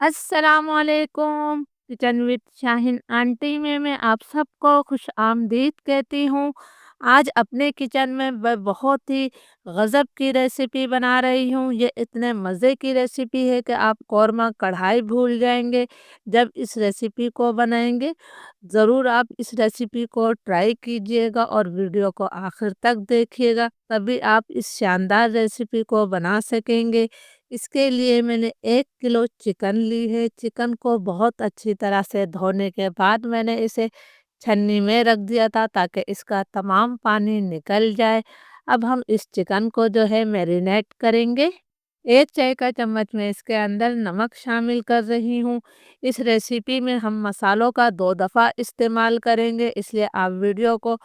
अस्सलामुअलैकुम। Kitchen with Shaheen aunty में मैं आप सबको खुश आमदीद कहती हूँ। आज अपने किचन में मैं बहुत ही गज़ब की रेसिपी बना रही हूँ। ये इतने मज़े की रेसिपी है कि आप कौरमा कढ़ाई भूल जाएंगे जब इस रेसिपी को बनाएंगे। ज़रूर आप इस रेसिपी को ट्राई कीजिएगा और वीडियो को आखिर तक देखिएगा, तभी आप इस शानदार रेसिपी को बना सकेंगे। इसके लिए मैंने 1 किलो चिकन ली है। चिकन को बहुत अच्छी तरह से धोने के बाद मैंने इसे छन्नी में रख दिया था ताकि इसका तमाम पानी निकल जाए। अब हम इस चिकन को जो है मैरिनेट करेंगे। 1 चाय का चम्मच मैं इसके अंदर नमक शामिल कर रही हूँ। इस रेसिपी में हम मसालों का 2 दफ़ा इस्तेमाल करेंगे, इसलिए आप वीडियो को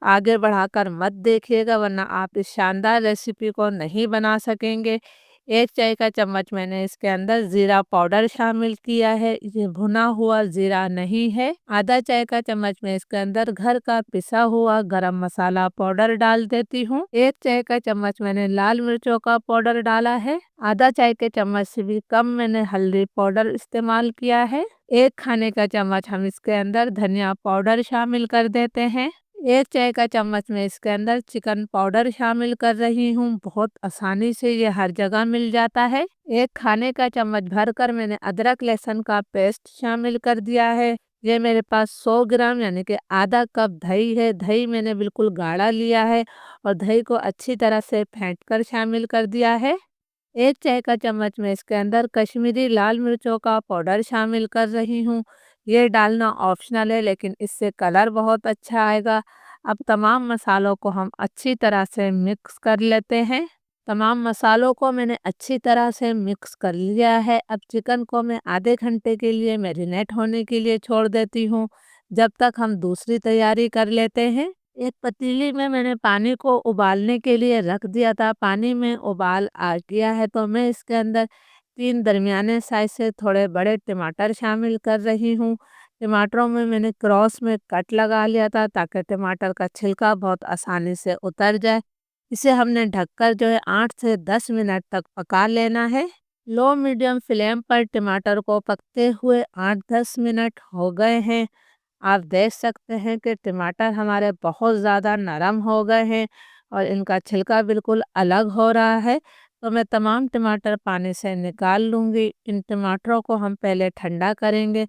आगे बढ़ाकर मत देखिएगा, वरना आप इस शानदार रेसिपी को नहीं बना सकेंगे। 1 चाय का चम्मच मैंने इसके अंदर ज़ीरा पाउडर शामिल किया है, ये भुना हुआ ज़ीरा नहीं है। आधा चाय का चम्मच मैं इसके अंदर घर का पिसा हुआ गरम मसाला पाउडर डाल देती हूँ। 1 चाय का चम्मच मैंने लाल मिर्चों का पाउडर डाला है। आधा चाय के चम्मच से भी कम मैंने हल्दी पाउडर इस्तेमाल किया है। 1 खाने का चम्मच हम इसके अंदर धनिया पाउडर शामिल कर देते हैं। 1 चाय का चम्मच मैं इसके अंदर चिकन पाउडर शामिल कर रही हूँ। बहुत आसानी से ये हर जगह मिल जाता है। 1 खाने का चम्मच भरकर मैंने अदरक लहसुन का पेस्ट शामिल कर दिया है। ये मेरे पास 100 ग्राम यानी कि आधा कप दही है। दही मैंने बिल्कुल गाढ़ा लिया है और दही को अच्छी तरह से फेंट कर शामिल कर दिया है। 1 चाय का चम्मच मैं इसके अंदर कश्मीरी लाल मिर्चों का पाउडर शामिल कर रही हूँ। ये डालना ऑप्शनल है, लेकिन इससे कलर बहुत अच्छा आएगा। अब तमाम मसालों को हम अच्छी तरह से मिक्स कर लेते हैं। तमाम मसालों को मैंने अच्छी तरह से मिक्स कर लिया है। अब चिकन को मैं आधे घंटे के लिए मैरिनेट होने के लिए छोड़ देती हूँ, जब तक हम दूसरी तैयारी कर लेते हैं। एक पतीली में मैंने पानी को उबालने के लिए रख दिया था। पानी में उबाल आ गया है तो मैं इसके अंदर 3 दरमियाने साइज से थोड़े बड़े टमाटर शामिल कर रही हूँ। टमाटरों में मैंने क्रॉस में कट लगा लिया था ताकि टमाटर का छिलका बहुत आसानी से उतर जाए। इसे हमने ढककर जो है 8 से 10 मिनट तक पका लेना है। लो मीडियम फ्लेम पर टमाटर को पकते हुए 8-10 मिनट हो गए हैं। आप देख सकते हैं कि टमाटर हमारे बहुत ज़्यादा नरम हो गए हैं और इनका छिलका बिल्कुल अलग हो रहा है। तो मैं तमाम टमाटर पानी से निकाल लूँगी। इन टमाटरों को हम पहले ठंडा करेंगे,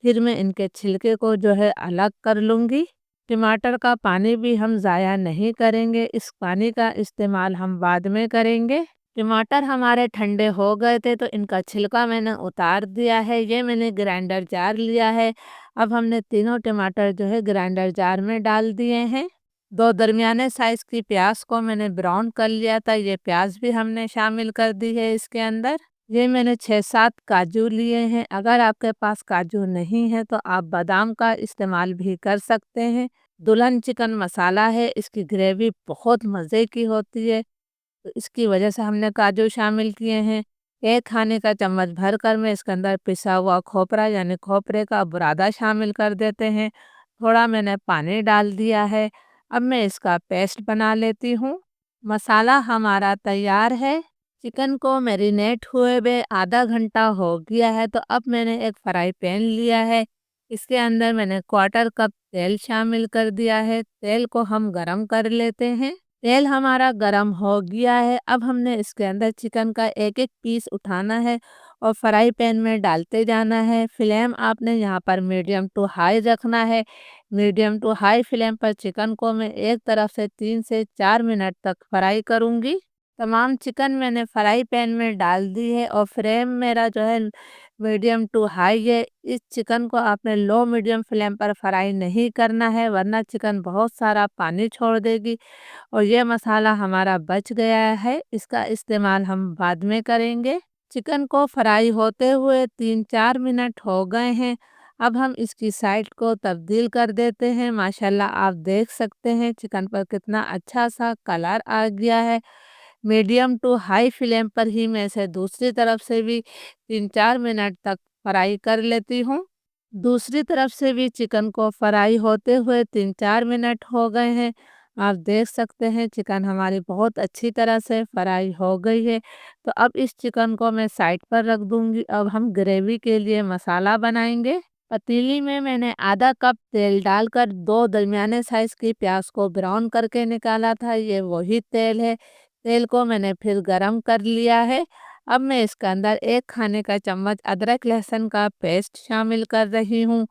फिर मैं इनके छिलके को जो है अलग कर लूँगी। टमाटर का पानी भी हम ज़ाया नहीं करेंगे, इस पानी का इस्तेमाल हम बाद में करेंगे। टमाटर हमारे ठंडे हो गए थे तो इनका छिलका मैंने उतार दिया है। ये मैंने ग्राइंडर जार लिया है। अब हमने तीनों टमाटर जो है ग्राइंडर जार में डाल दिए हैं। 2 दरमियाने साइज़ की प्याज को मैंने ब्राउन कर लिया था, ये प्याज भी हमने शामिल कर दी है इसके अंदर। ये मैंने 6-7 काजू लिए हैं। अगर आपके पास काजू नहीं है तो आप बादाम का इस्तेमाल भी कर सकते हैं। दुल्हन चिकन मसाला है, इसकी ग्रेवी बहुत मज़े की होती है, तो इसकी वजह से हमने काजू शामिल किए हैं। 1 खाने का चम्मच भरकर मैं इसके अंदर पिसा हुआ खोपरा यानी खोपरे का बुरादा शामिल कर देते हैं। थोड़ा मैंने पानी डाल दिया है। अब मैं इसका पेस्ट बना लेती हूँ। मसाला हमारा तैयार है। चिकन को मैरिनेट हुए हुए आधा घंटा हो गया है, तो अब मैंने एक फ्राई पैन लिया है। इसके अंदर मैंने क्वार्टर कप तेल शामिल कर दिया है। तेल को हम गरम कर लेते हैं। तेल हमारा गरम हो गया है। अब हमने इसके अंदर चिकन का एक एक पीस उठाना है और फ्राई पैन में डालते जाना है। फ्लेम आपने यहाँ पर मीडियम टू हाई रखना है। मीडियम टू हाई फ्लेम पर चिकन को मैं एक तरफ से 3 से 4 मिनट तक फ्राई करूँगी। तमाम चिकन मैंने फ्राई पैन में डाल दी है और फ्लेम मेरा जो है मीडियम टू हाई है। इस चिकन को आपने लो मीडियम फ्लेम पर फ्राई नहीं करना है, वरना चिकन बहुत सारा पानी छोड़ देगी और ये मसाला हमारा बच गया है, इसका इस्तेमाल हम बाद में करेंगे। चिकन को फ्राई होते हुए 3-4 मिनट हो गए हैं। अब हम इसकी साइड को तब्दील कर देते हैं। माशाल्लाह आप देख सकते हैं चिकन पर कितना अच्छा सा कलर आ गया है। मीडियम टू हाई फ्लेम पर ही मैं इसे दूसरी तरफ से भी 3-4 मिनट तक फ्राई कर लेती हूँ। दूसरी तरफ से भी चिकन को फ्राई होते हुए 3-4 मिनट हो गए हैं। आप देख सकते हैं चिकन हमारी बहुत अच्छी तरह से फ्राई हो गई है। तो अब इस चिकन को मैं साइड पर रख दूंगी। अब हम ग्रेवी के लिए मसाला बनाएंगे। पतीली में मैंने आधा कप तेल डालकर दो दरमियाने साइज की प्याज को ब्राउन करके निकाला था। ये वही तेल है। तेल को मैंने फिर गरम कर लिया है। अब मैं इसके अंदर एक खाने का चम्मच अदरक लहसुन का पेस्ट शामिल कर रही हूँ।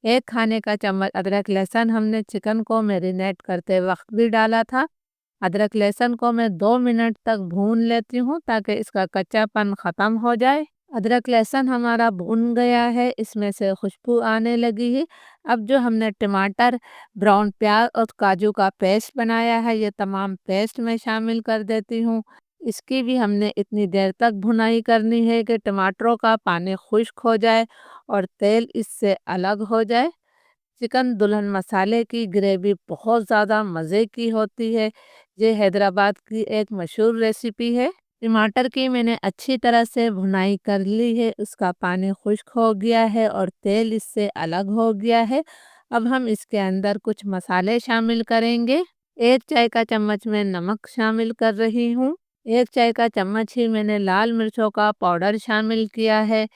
एक खाने का चम्मच अदरक लहसुन हमने चिकन को मैरिनेट करते वक्त भी डाला था। अदरक लहसुन को मैं 2 मिनट तक भून लेती हूँ ताकि इसका कच्चापन ख़त्म हो जाए। अदरक लहसुन हमारा भून गया है, इसमें से खुशबू आने लगी है। अब जो हमने टमाटर, ब्राउन प्याज और काजू का पेस्ट बनाया है, ये तमाम पेस्ट मैं शामिल कर देती हूँ। इसकी भी हमने इतनी देर तक भुनाई करनी है कि टमाटरों का पानी खुश्क हो जाए और तेल इससे अलग हो जाए। चिकन दुल्हन मसाले की ग्रेवी बहुत ज़्यादा मज़े की होती है। ये हैदराबाद की एक मशहूर रेसिपी है। टमाटर की मैंने अच्छी तरह से भुनाई कर ली है, उसका पानी खुश्क हो गया है और तेल इससे अलग हो गया है। अब हम इसके अंदर कुछ मसाले शामिल करेंगे। एक चाय का चम्मच में नमक शामिल कर रही हूँ। एक चाय का चम्मच ही मैंने लाल मिर्चों का पाउडर शामिल किया है।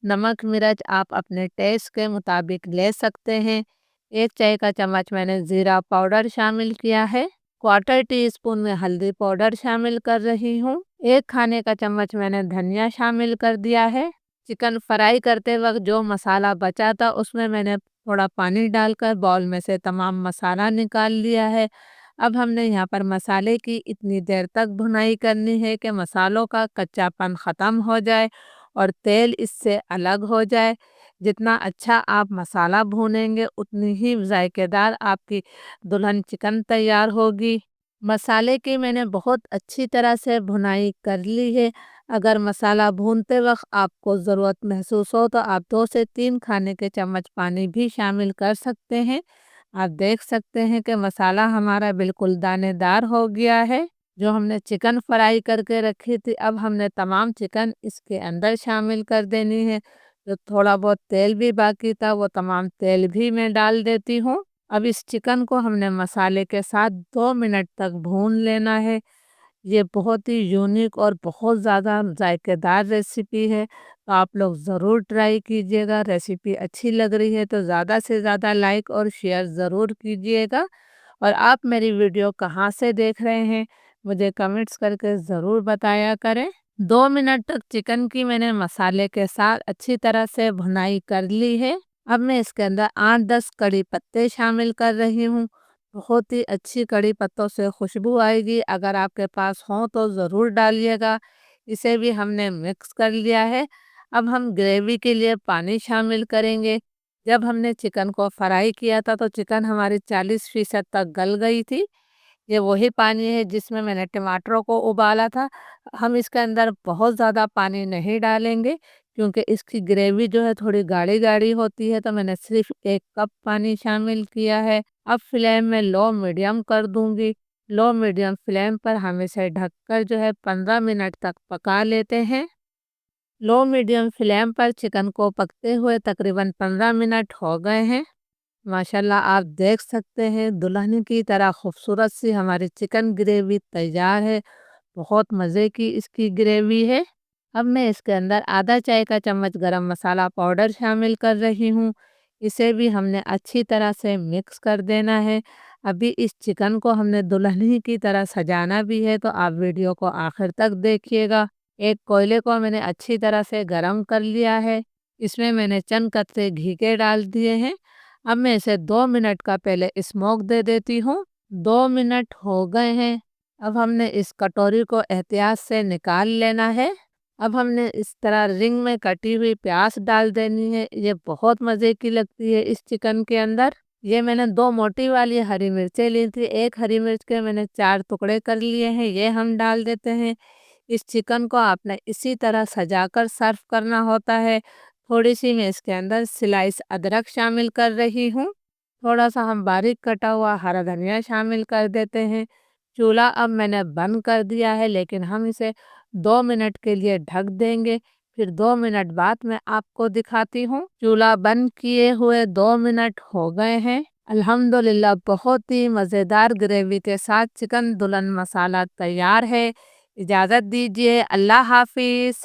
नमक मिर्च आप अपने टेस्ट के मुताबिक ले सकते हैं। एक चाय का चम्मच मैंने ज़ीरा पाउडर शामिल किया है। क्वार्टर टी स्पून में हल्दी पाउडर शामिल कर रही हूँ। एक खाने का चम्मच मैंने धनिया शामिल कर दिया है। चिकन फ्राई करते वक्त जो मसाला बचा था उसमें मैंने थोड़ा पानी डालकर बाउल में से तमाम मसाला निकाल लिया है। अब हमने यहाँ पर मसाले की इतनी देर तक भुनाई करनी है कि मसालों का कच्चापन ख़त्म हो जाए और तेल इससे अलग हो जाए। जितना अच्छा आप मसाला भूनेंगे उतनी ही जायकेदार आपकी दुल्हन चिकन तैयार होगी। मसाले की मैंने बहुत अच्छी तरह से भुनाई कर ली है। अगर मसाला भूनते वक्त आपको ज़रूरत महसूस हो तो आप 2 से 3 खाने के चम्मच पानी भी शामिल कर सकते हैं। आप देख सकते हैं कि मसाला हमारा बिल्कुल दानेदार हो गया है। जो हमने चिकन फ्राई करके रखी थी, अब हमने तमाम चिकन इसके अंदर शामिल कर देनी है। जो थोड़ा बहुत तेल भी बाकी था वो तमाम तेल भी मैं डाल देती हूँ। अब इस चिकन को हमने मसाले के साथ 2 मिनट तक भून लेना है। ये बहुत ही यूनिक और बहुत ज़्यादा जायकेदार रेसिपी है। तो आप लोग ज़रूर ट्राई कीजिएगा। रेसिपी अच्छी लग रही है तो ज़्यादा से ज़्यादा लाइक और शेयर ज़रूर कीजिएगा। और आप मेरी वीडियो कहाँ से देख रहे हैं मुझे कमेंट्स करके ज़रूर बताया करें। 2 मिनट तक चिकन की मैंने मसाले के साथ अच्छी तरह से भुनाई कर ली है। अब मैं इसके अंदर 8-10 कड़ी पत्ते शामिल कर रही हूँ। बहुत ही अच्छी कड़ी पत्तों से खुशबू आएगी। अगर आपके पास हो तो ज़रूर डालिएगा। इसे भी हमने मिक्स कर लिया है। अब हम ग्रेवी के लिए पानी शामिल करेंगे। जब हमने चिकन को फ्राई किया था तो चिकन हमारी 40% तक गल गई थी। ये वही पानी है जिसमें मैंने टमाटरों को उबाला था। हम इसके अंदर बहुत ज़्यादा पानी नहीं डालेंगे क्योंकि इसकी ग्रेवी जो है थोड़ी गाढ़ी-गाढ़ी होती है, तो मैंने सिर्फ़ 1 कप पानी शामिल किया है। अब फ्लेम में लो मीडियम कर दूँगी। लो मीडियम फ्लेम पर हम इसे ढककर जो है 15 मिनट तक पका लेते हैं। लो मीडियम फ्लेम पर चिकन को पकते हुए तकरीबन 15 मिनट हो गए हैं। माशाल्लाह आप देख सकते हैं दुल्हन की तरह खूबसूरत सी हमारी चिकन ग्रेवी तैयार है। बहुत मज़े की इसकी ग्रेवी है। अब मैं इसके अंदर आधा चाय का चम्मच गरम मसाला पाउडर शामिल कर रही हूँ। इसे भी हमने अच्छी तरह से मिक्स कर देना है। अभी इस चिकन को हमने दुल्हन की तरह सजाना भी है, तो आप वीडियो को आखिर तक देखिएगा। एक कोयले को मैंने अच्छी तरह से गरम कर लिया है। इसमें मैंने चंद कतरे घी के डाल दिए हैं। अब मैं इसे 2 मिनट का पहले स्मोक दे देती हूँ। 2 मिनट हो गए हैं। अब हमने इस कटोरी को एहतियात से निकाल लेना है। अब हमने इस तरह रिंग में कटी हुई प्याज डाल देनी है। ये बहुत मज़े की लगती है इस चिकन के अंदर। ये मैंने 2 मोटी वाली हरी मिर्चें ली थी। एक हरी मिर्च के मैंने 4 टुकड़े कर लिए हैं, ये हम डाल देते हैं। इस चिकन को आपने इसी तरह सजाकर सर्व करना होता है। थोड़ी-सी मैं इसके अंदर स्लाइस अदरक शामिल कर रही हूँ। थोड़ा-सा हम बारीक कटा हुआ हरा धनिया शामिल कर देते हैं। चूल्हा अब मैंने बंद कर दिया है, लेकिन हम इसे 2 मिनट के लिए ढक देंगे। फिर 2 मिनट बाद मैं आपको दिखाती हूँ। चूल्हा बंद किए हुए 2 मिनट हो गए हैं। अल्हम्दुलिल्लाह बहुत ही मज़ेदार ग्रेवी के साथ चिकन दुल्हन मसाला तैयार है। इजाज़त दीजिए, अल्लाह हाफ़िज़।